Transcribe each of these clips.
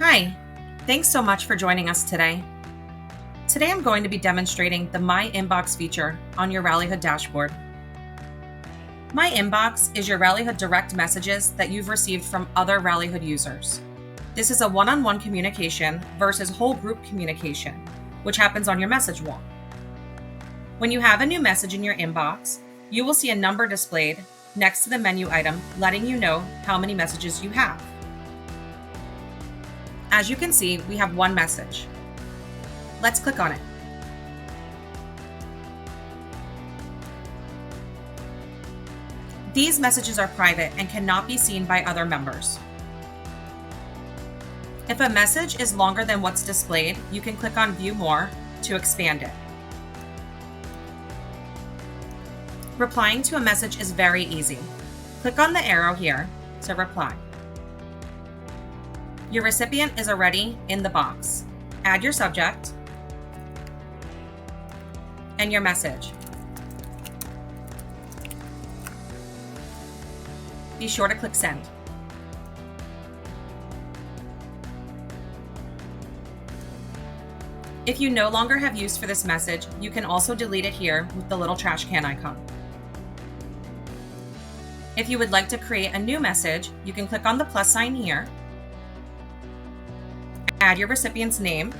Hi, thanks so much for joining us today. Today I'm going to be demonstrating the My Inbox feature on your Rallyhood dashboard. My Inbox is your Rallyhood direct messages that you've received from other Rallyhood users. This is a one-on-one communication versus whole group communication, which happens on your message wall. When you have a new message in your inbox, you will see a number displayed next to the menu item letting you know how many messages you have. As you can see, we have one message. Let's click on it. These messages are private and cannot be seen by other members. If a message is longer than what's displayed, you can click on View More to expand it. Replying to a message is very easy. Click on the arrow here to reply. Your recipient is already in the box. Add your subject and your message. Be sure to click Send. If you no longer have use for this message, you can also delete it here with the little trash can icon. If you would like to create a new message, you can click on the plus sign here, add your recipient's name,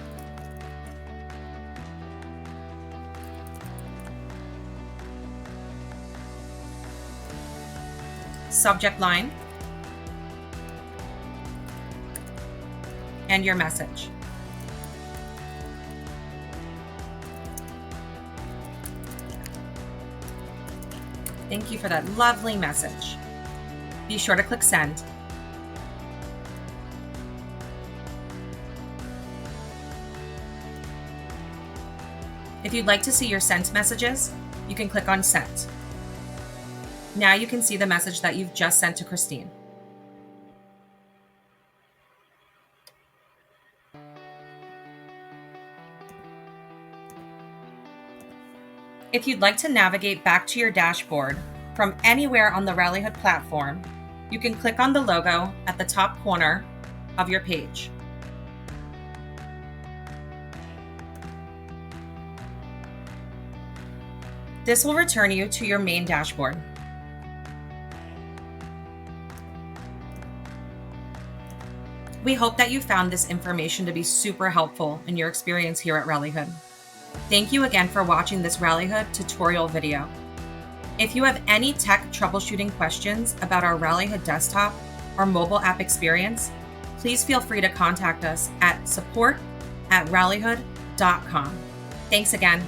subject line, and your message. Thank you for that lovely message. Be sure to click Send. If you'd like to see your sent messages, you can click on Sent. Now you can see the message that you've just sent to Christine. If you'd like to navigate back to your dashboard from anywhere on the Rallyhood platform, you can click on the logo at the top corner of your page. This will return you to your main dashboard. We hope that you found this information to be super helpful in your experience here at Rallyhood. Thank you again for watching this Rallyhood tutorial video. If you have any tech troubleshooting questions about our Rallyhood desktop or mobile app experience, please feel free to contact us at support@rallyhood.com. Thanks again.